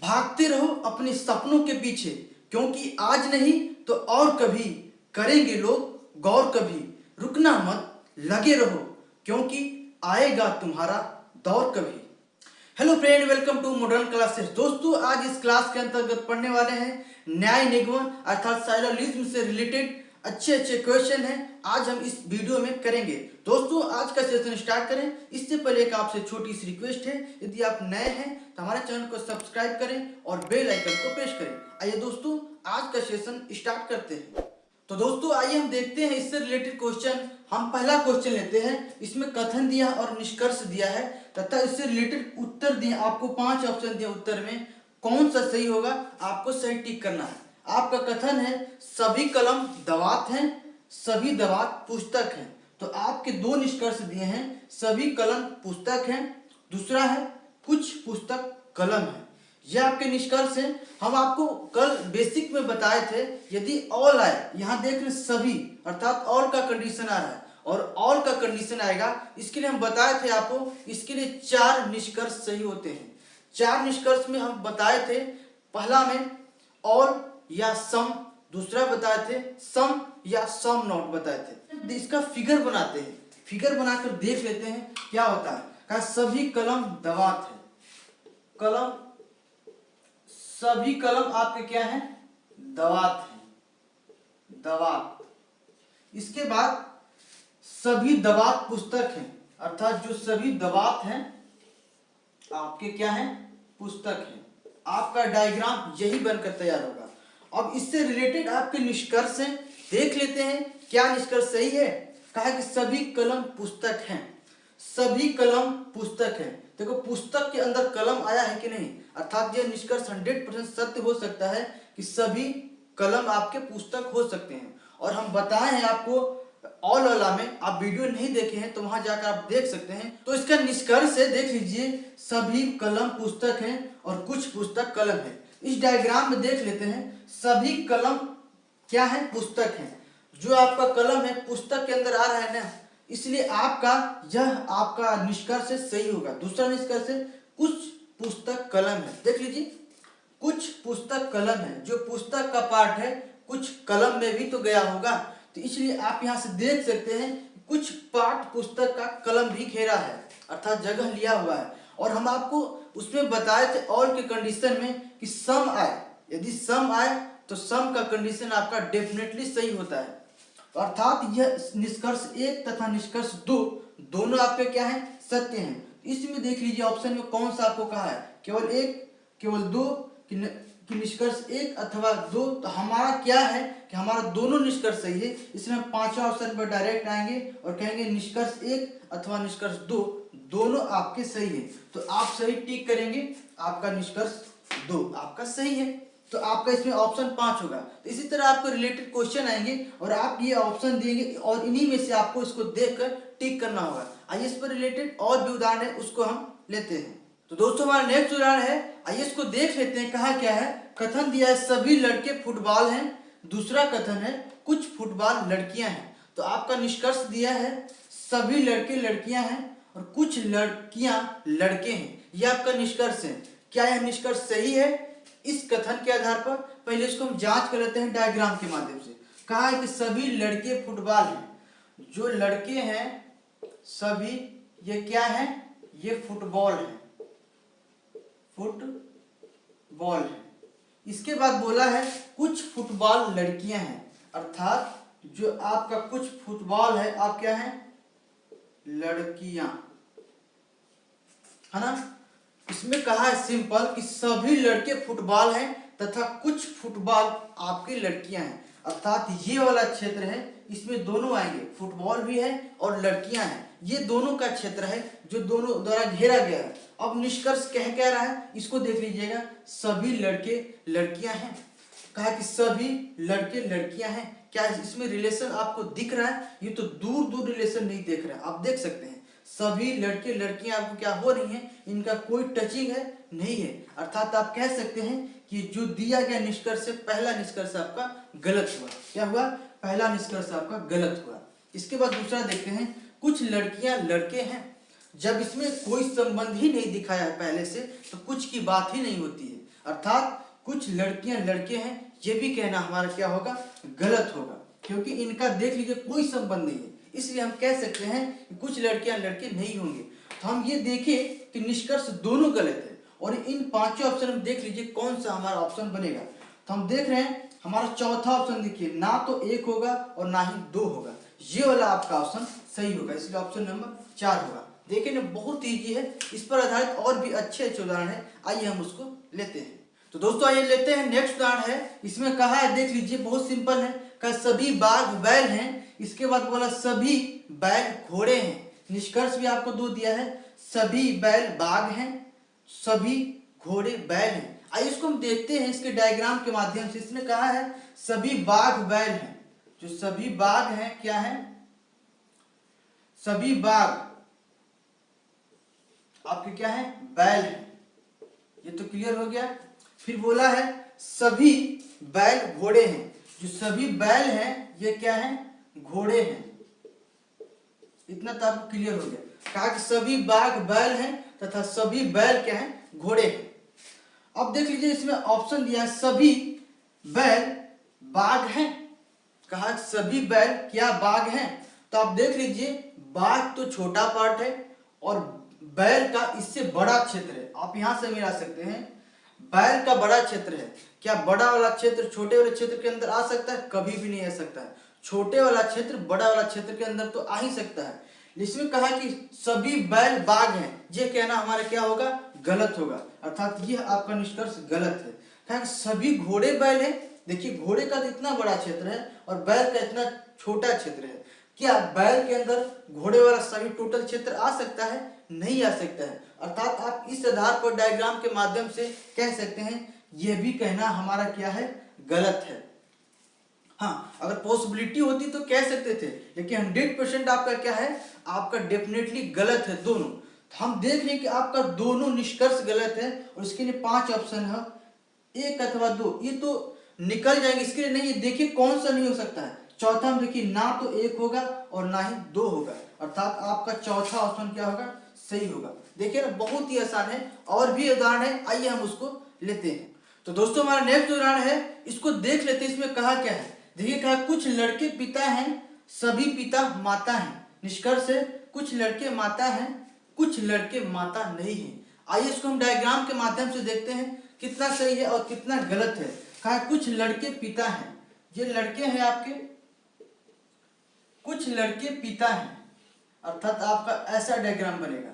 भागते रहो अपने सपनों के पीछे, क्योंकि आज नहीं तो और कभी करेंगे लोग गौर कभी। रुकना मत, लगे रहो, क्योंकि आएगा तुम्हारा दौर कभी। Hello friend, welcome to modern classes. दोस्तों, आज इस क्लास के अंतर्गत पढ़ने वाले हैं न्याय निगमन अर्थात साइलोलिज्म से रिलेटेड अच्छे क्वेश्चन हैं। आज हम इस वीडियो में करेंगे। दोस्तों, आज का सेशन स्टार्ट करें इससे पहले एक आपसे छोटी सी रिक्वेस्ट है, यदि आप नए हैं तो हमारे चैनल को सब्सक्राइब करें और बेल आइकन को प्रेस करें। आइए दोस्तों, आज का सेशन स्टार्ट करते हैं। तो दोस्तों, आइए हम देखते हैं इससे रिलेटेड क्वेश्चन। हम पहला क्वेश्चन लेते हैं। इसमें कथन दिया और निष्कर्ष दिया है तथा इससे रिलेटेड उत्तर दिए। आपको 5 ऑप्शन दिए, उत्तर में कौन सा सही होगा आपको सही टिक करना है। आपका कथन है सभी कलम दवात हैं, सभी दवात पुस्तक हैं। तो आपके 2 निष्कर्ष दिए हैं, सभी कलम पुस्तक हैं, दूसरा है कुछ पुस्तक कलम है। यह आपके निष्कर्ष हैं। हम आपको कल बेसिक में बताए थे, यदि ऑल आए, यहाँ देख रहे सभी अर्थात ऑल का कंडीशन आ रहा है और ऑल का कंडीशन आएगा, इसके लिए हम बताए थे आपको, इसके लिए 4 निष्कर्ष सही होते हैं। 4 निष्कर्ष में हम बताए थे, पहला में ऑल या सम, दूसरा बताए थे सम या सम नॉट बताए थे। इसका फिगर बनाते हैं, फिगर बनाकर देख लेते हैं क्या होता है। कहा सभी कलम दवात है, कलम सभी कलम आपके क्या है दवात है, दवात। इसके बाद सभी दवात पुस्तक हैं, अर्थात जो सभी दवात हैं आपके क्या हैं पुस्तक हैं। आपका डायग्राम यही बनकर तैयार होगा। अब इससे रिलेटेड आपके निष्कर्ष हैं, देख लेते हैं क्या निष्कर्ष सही है। कहा कि सभी कलम पुस्तक हैं, सभी कलम पुस्तक है। देखो, पुस्तक के अंदर कलम आया है कि नहीं, अर्थात यह निष्कर्ष 100% सत्य हो सकता है कि सभी कलम आपके पुस्तक हो सकते हैं। और हम बताए हैं आपको ऑल वाला में, आप वीडियो नहीं देखे हैं तो वहां जाकर आप देख सकते हैं। तो इसका निष्कर्ष है, देख लीजिए, सभी कलम पुस्तक हैं और कुछ पुस्तक कलम है। इस डायग्राम में देख लेते हैं, सभी कलम क्या है पुस्तक है। जो आपका कलम है पुस्तक के अंदर आ रहा है ना, इसलिए आपका यह आपका निष्कर्ष सही होगा। दूसरा निष्कर्ष है कुछ पुस्तक कलम है। देख लीजिए, कुछ पुस्तक कलम है, जो पुस्तक का पार्ट है कुछ कलम में भी तो गया होगा, तो इसलिए आप यहां से देख सकते हैं कुछ पार्ट पुस्तक का कलम भी घेरा है, अर्थात जगह लिया हुआ है। और हम आपको उसमें बताए थे ऑल के कंडीशन में कि सम आए, यदि सम आए तो सम का कंडीशन आपका डेफिनेटली सही होता है। अर्थात यह निष्कर्ष 1 तथा निष्कर्ष 2 दोनों आपके क्या है सत्य हैं। इसमें देख लीजिए ऑप्शन में कौन सा आपको कहा है, केवल 1, केवल 2 कि निष्कर्ष 1 अथवा 2। तो हमारा क्या है कि हमारा दोनों निष्कर्ष सही है। इसमें हम 5वां ऑप्शन पर डायरेक्ट आएंगे और कहेंगे निष्कर्ष 1 अथवा निष्कर्ष 2 दोनों आपके सही है। तो आप सही टिक करेंगे, आपका निष्कर्ष 2 आपका सही है। तो आपका इसमें ऑप्शन 5 होगा। तो इसी तरह आपको रिलेटेड क्वेश्चन आएंगे और आप ये ऑप्शन देंगे और इन्हीं में से आपको इसको देखकर टिक करना होगा। आइए इस पर रिलेटेड और भी उदाहरण है उसको हम लेते हैं। तो दोस्तों, हमारा नेक्स्ट उदाहरण है, आइए इसको देख लेते हैं। कहा क्या है, कथन दिया है सभी लड़के फुटबॉल हैं, दूसरा कथन है कुछ फुटबॉल लड़कियां हैं। तो आपका निष्कर्ष दिया है सभी लड़के लड़कियां हैं और कुछ लड़कियां लड़के हैं। यह आपका निष्कर्ष है। क्या यह निष्कर्ष सही है? इस कथन के आधार पर पहले इसको हम जांच कर लेते हैं डायग्राम के माध्यम से। कहा है कि सभी लड़के फुटबॉल हैं, जो लड़के हैं सभी ये क्या है, ये फुटबॉल है, फुटबॉल है। इसके बाद बोला है कुछ फुटबॉल लड़कियां हैं, अर्थात जो आपका कुछ फुटबॉल है आप क्या है लड़कियां, है ना। इसमें कहा है सिंपल कि सभी लड़के फुटबॉल हैं तथा कुछ फुटबॉल आपकी लड़कियां हैं, अर्थात ये वाला क्षेत्र है, इसमें दोनों आएंगे, फुटबॉल भी है और लड़कियां हैं। ये दोनों का क्षेत्र है जो दोनों द्वारा घेरा गया है। अब निष्कर्ष कह रहा है, इसको देख लीजिएगा, सभी लड़के लड़कियां हैं। कहा कि सभी लड़के लड़कियां हैं। क्या इसमें रिलेशन आपको दिख रहा है? ये तो दूर दूर रिलेशन नहीं देख रहा है, आप देख सकते हैं सभी लड़के लड़कियां आपको क्या हो रही हैं, इनका कोई टचिंग है नहीं है। अर्थात आप कह सकते हैं कि जो दिया गया निष्कर्ष है, पहला निष्कर्ष आपका गलत हुआ। क्या हुआ? पहला निष्कर्ष आपका गलत हुआ। इसके बाद दूसरा देखते हैं, कुछ लड़कियां लड़के हैं। जब इसमें कोई संबंध ही नहीं दिखाया है पहले से, तो कुछ की बात ही नहीं होती है। अर्थात कुछ लड़कियां लड़के हैं, ये भी कहना हमारा क्या होगा, गलत होगा, क्योंकि इनका देख लीजिए कोई संबंध नहीं है, इसलिए हम कह सकते हैं कि कुछ लड़कियां लड़के नहीं होंगे। तो हम ये देखें कि निष्कर्ष दोनों गलत है, और इन पांचों ऑप्शन में देख लीजिए कौन सा हमारा ऑप्शन बनेगा। तो हम देख रहे हैं हमारा चौथा ऑप्शन देखिए, ना तो 1 होगा और ना ही 2 होगा, ये वाला आपका ऑप्शन सही होगा, इसलिए ऑप्शन नंबर 4 होगा। देखिए ना बहुत ईजी है, इस पर आधारित और भी अच्छे अच्छे उदाहरण है, आइए हम उसको लेते हैं। तो दोस्तों आइए लेते हैं नेक्स्ट उदाहरण है, इसमें कहा है देख लीजिए बहुत सिंपल है, कहा सभी बाघ बैल हैं, इसके बाद बोला सभी बैल घोड़े हैं, निष्कर्ष भी आपको 2 दिया है, सभी बैल बाघ हैं, सभी घोड़े बैल हैं। आइए इसको हम देखते हैं इसके डायग्राम के माध्यम से। इसने कहा है सभी बाघ बैल हैं, जो सभी बाघ हैं क्या है, सभी बाघ आपके क्या है, बैल हैं, ये तो क्लियर हो गया। फिर बोला है सभी बैल घोड़े हैं, जो सभी बैल हैं ये क्या है, घोड़े हैं, इतना तो आपको क्लियर हो गया। कहा कि सभी बाघ बैल हैं तथा सभी बैल क्या है, घोड़े हैं। अब देख लीजिए इसमें ऑप्शन दिया है सभी बैल बाघ हैं, कहा सभी बैल क्या बाघ हैं, तो आप देख लीजिए बाघ तो छोटा पार्ट है और बैल का इससे बड़ा क्षेत्र है, आप यहां से मिला सकते हैं, बैल का बड़ा क्षेत्र है, क्या बड़ा वाला क्षेत्र छोटे वाले क्षेत्र के अंदर आ सकता है, कभी भी नहीं आ सकता है, छोटे वाला क्षेत्र बड़ा वाला क्षेत्र के अंदर तो आ ही सकता है। इसमें कहा कि सभी बैल बाघ हैं, ये कहना हमारा क्या होगा, गलत होगा, अर्थात यह आपका निष्कर्ष गलत है। कहा सभी घोड़े बैल हैं, देखिए घोड़े का इतना बड़ा क्षेत्र है और बैल का इतना छोटा क्षेत्र है, क्या बैल के अंदर घोड़े वाला सभी टोटल क्षेत्र आ सकता है, नहीं आ सकता है, अर्थात आप इस आधार पर डायग्राम के माध्यम से कह सकते हैं यह भी कहना हमारा क्या है, गलत है। हाँ अगर पॉसिबिलिटी होती तो कह सकते थे, लेकिन 100% आपका क्या है, आपका डेफिनेटली गलत है दोनों। तो हम देख रहे हैं कि आपका दोनों निष्कर्ष गलत है, और इसके लिए 5 ऑप्शन है, 1 अथवा 2, ये तो निकल जाएंगे, इसके लिए नहीं, देखिए कौन सा नहीं हो सकता है। चौथा हम देखिए ना तो 1 होगा और ना ही 2 होगा, अर्थात आपका चौथा ऑप्शन क्या होगा, सही होगा। देखिए ना बहुत ही आसान है, और भी उदाहरण है, आइए हम उसको लेते हैं। तो दोस्तों हमारा नेक्स्ट उदाहरण है, इसको देख लेते हैं। इसमें कहा क्या है, देखिए कहा कुछ लड़के पिता हैं, सभी पिता माता हैं, निष्कर्ष है कुछ लड़के माता हैं, कुछ लड़के माता नहीं हैं। आइए इसको हम डायग्राम के माध्यम से देखते हैं कितना सही है और कितना गलत है। कहा कुछ लड़के पिता हैं, ये लड़के हैं आपके, कुछ लड़के पिता हैं, अर्थात आपका ऐसा डायग्राम बनेगा,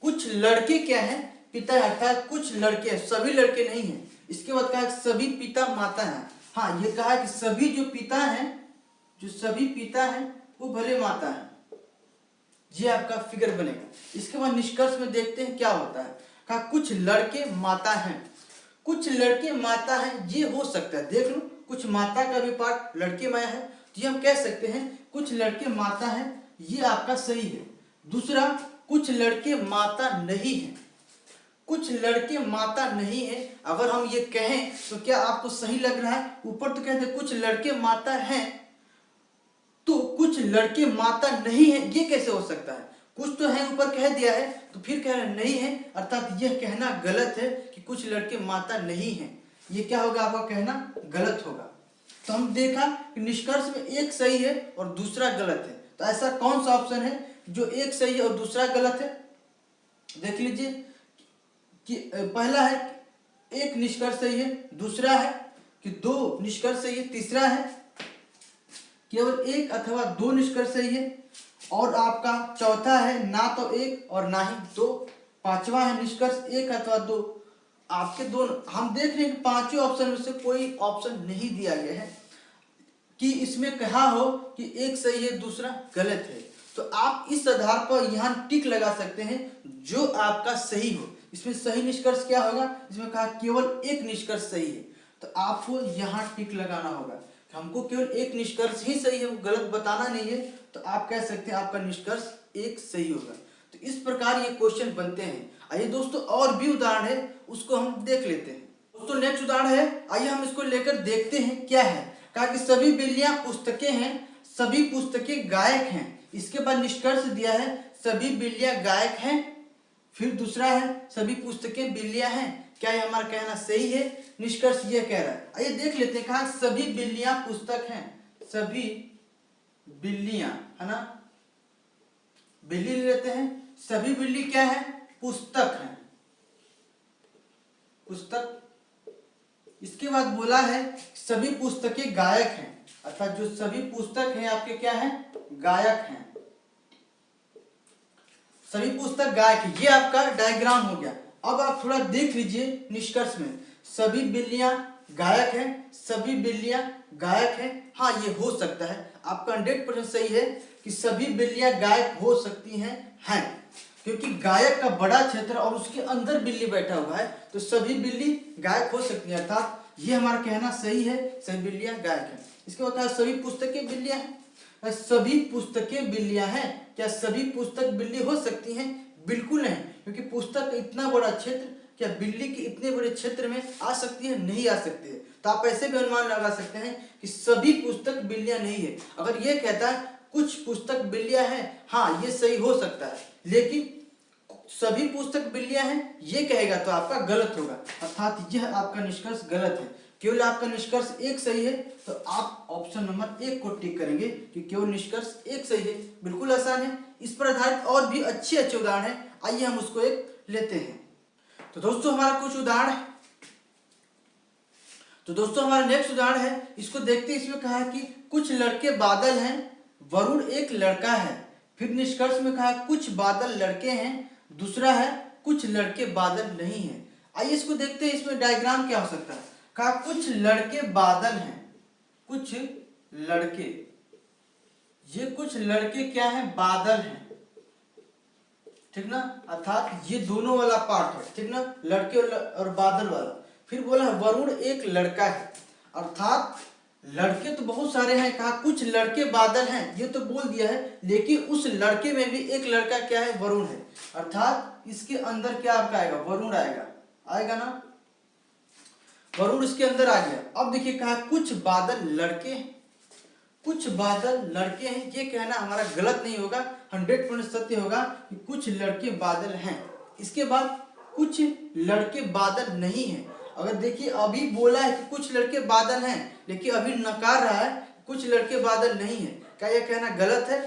कुछ लड़के क्या है, पिता है, अर्थात कुछ लड़के हैं, सभी लड़के नहीं हैं। इसके बाद कहा सभी पिता माता हैं, हाँ ये कहा कि सभी जो पिता हैं, जो सभी पिता हैं वो भले माता हैं, ये आपका फिगर बनेगा। इसके बाद निष्कर्ष में देखते हैं क्या होता है। कहा कुछ लड़के माता हैं, कुछ लड़के माता हैं, ये हो सकता है, देख लो कुछ माता का भी पार्ट लड़के माया है, तो ये हम कह सकते हैं कुछ लड़के माता हैं, ये आपका सही है। दूसरा कुछ लड़के माता नहीं है, कुछ लड़के माता नहीं है, अगर हम ये कहें तो क्या आपको सही लग रहा है, ऊपर तो कहते कुछ लड़के माता हैं, तो कुछ लड़के माता नहीं है, ये कैसे हो सकता है, कुछ तो है ऊपर कह दिया है तो फिर कह रहे नहीं है, अर्थात यह कहना गलत है कि कुछ लड़के माता नहीं है, ये क्या होगा, आपका कहना गलत होगा। तो हम देखा कि निष्कर्ष में एक सही है और दूसरा गलत है, तो ऐसा कौन सा ऑप्शन है जो एक सही है और दूसरा गलत है। देख लीजिए कि पहला है एक निष्कर्ष सही है, दूसरा है कि 2 निष्कर्ष सही है, तीसरा है केवल 1 अथवा 2 निष्कर्ष सही है, और आपका चौथा है ना तो 1 और ना ही 2, पांचवा है निष्कर्ष 1 अथवा 2। आपके दोनों हम देख रहे हैं कि पांचों ऑप्शन में से कोई ऑप्शन नहीं दिया गया है कि इसमें कहा हो कि एक सही है दूसरा गलत है, तो आप इस आधार पर यहाँ टिक लगा सकते हैं जो आपका सही हो। इसमें सही निष्कर्ष क्या होगा, इसमें कहा केवल 1 निष्कर्ष सही है, तो आपको यहाँ टिक लगाना होगा, हमको केवल 1 निष्कर्ष ही सही है, वो गलत बताना नहीं है, तो आप कह सकते हैं आपका निष्कर्ष 1 सही होगा। तो इस प्रकार ये क्वेश्चन बनते हैं। आइए दोस्तों और भी उदाहरण है, उसको हम देख लेते हैं। दोस्तों नेक्स्ट उदाहरण है, आइए हम इसको लेकर देखते हैं क्या है। कहा कि सभी बिल्लियां पुस्तकें हैं, सभी पुस्तकें गायक हैं, इसके बाद निष्कर्ष दिया है सभी बिल्लियां गायक हैं, फिर दूसरा है सभी पुस्तकें बिल्लियां हैं, क्या ये हमारा कहना सही है? निष्कर्ष ये कह रहा है। आइए देख लेते हैं, कहा सभी बिल्लियां पुस्तक हैं। सभी बिल्लियां, है ना, बिल्ली ले लेते हैं, सभी बिल्ली क्या है? पुस्तक है, पुस्तक। इसके बाद बोला है सभी पुस्तकें गायक हैं, अर्थात जो सभी पुस्तक हैं आपके क्या हैं? गायक हैं। सभी पुस्तक गायक है, ये आपका डायग्राम हो गया। अब आप थोड़ा देख लीजिए निष्कर्ष में, सभी बिल्लियां गायक हैं, सभी बिल्लियां गायक हैं। हाँ, ये हो सकता है, आपका 100% सही है कि सभी बिल्लियां गायक हो सकती हैं, क्योंकि गायक का बड़ा क्षेत्र और उसके अंदर बिल्ली बैठा हुआ है, तो सभी बिल्ली गायक हो सकती है, अर्थात ये हमारा कहना सही है, सभी बिल्लियां गायक हैं। इसके बाद सभी पुस्तकें बिल्लियां हैं, सभी पुस्तकें बिल्लियां हैं। क्या सभी पुस्तक बिल्ली हो सकती हैं? बिल्कुल नहीं, क्योंकि पुस्तक इतना बड़ा क्षेत्र, क्या बिल्ली के इतने बड़े क्षेत्र में आ सकती है? नहीं आ सकती है। तो आप ऐसे भी अनुमान लगा सकते हैं कि सभी पुस्तक बिल्लियां नहीं है। अगर ये कहता है कुछ पुस्तक बिल्लियां हैं, हाँ ये सही हो सकता है, लेकिन सभी पुस्तक बिल्लियां हैं ये कहेगा तो आपका गलत होगा, अर्थात यह आपका निष्कर्ष गलत है। केवल आपका निष्कर्ष एक सही है, तो आप ऑप्शन नंबर 1 को टिक करेंगे कि केवल निष्कर्ष एक सही है। बिल्कुल आसान है। इस पर आधारित और भी अच्छे अच्छे उदाहरण हैं, आइए हम उसको एक लेते हैं। तो दोस्तों हमारा कुछ उदाहरण है, तो दोस्तों हमारा नेक्स्ट उदाहरण है, इसको देखते हैं। इसमें कहा है कि कुछ लड़के बादल हैं, वरुण एक लड़का है। फिर निष्कर्ष में कहा कुछ बादल लड़के हैं, दूसरा है कुछ लड़के बादल नहीं है। आइए इसको देखते हैं, इसमें डायग्राम क्या हो सकता है। कहा कुछ लड़के बादल हैं, कुछ लड़के, ये कुछ लड़के क्या हैं? बादल हैं, ठीक ना, अर्थात ये दोनों वाला पार्ट है, ठीक ना, लड़के और बादल वाला। फिर बोला वरुण एक लड़का है, अर्थात लड़के तो बहुत सारे हैं। कहा कुछ लड़के बादल हैं, ये तो बोल दिया है, लेकिन उस लड़के में भी एक लड़का क्या है? वरुण है, अर्थात इसके अंदर क्या आपका आएगा? वरुण आएगा, आएगा ना, वरुण इसके अंदर आ गया। अब देखिए कहा कुछ बादल लड़के हैं, कुछ बादल लड़के हैं, ये कहना हमारा गलत नहीं होगा, 100% सत्य होगा कि कुछ लड़के बादल हैं। इसके बाद कुछ लड़के बादल नहीं हैं। अगर देखिए अभी बोला है कि कुछ लड़के बादल हैं, लेकिन अभी नकार रहा है कुछ लड़के बादल नहीं है, क्या यह कहना गलत है?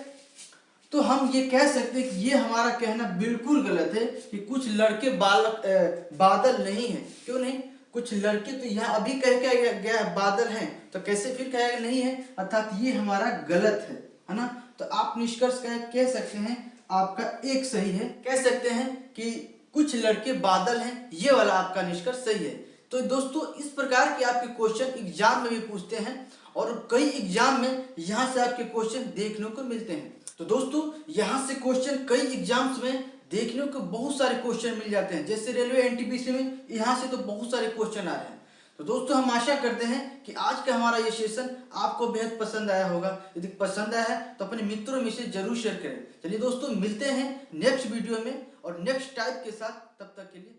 तो हम ये कह सकते हैं कि ये हमारा कहना बिल्कुल गलत है कि कुछ लड़के बादल नहीं है। क्यों नहीं? कुछ लड़के तो यहाँ अभी कह के गया बादल हैं, तो कैसे फिर कहेगा नहीं है, अर्थात ये हमारा गलत है ना। तो आप निष्कर्ष कह सकते हैं आपका एक सही है, कह सकते हैं कि कुछ लड़के बादल हैं, ये वाला आपका निष्कर्ष सही है। तो दोस्तों इस प्रकार के आपके क्वेश्चन एग्जाम में भी पूछते हैं, और कई एग्जाम में यहाँ से आपके क्वेश्चन देखने को मिलते हैं। तो दोस्तों यहाँ से क्वेश्चन कई एग्जाम्स में देखने को बहुत सारे क्वेश्चन मिल जाते हैं, जैसे रेलवे एनटीपीसी में यहाँ से तो बहुत सारे क्वेश्चन आ रहे हैं। तो दोस्तों हम आशा करते हैं कि आज का हमारा ये सेशन आपको बेहद पसंद आया होगा। यदि पसंद आया है तो अपने मित्रों में से जरूर शेयर करें। चलिए दोस्तों मिलते हैं नेक्स्ट वीडियो में और नेक्स्ट टाइप के साथ, तब तक के लिए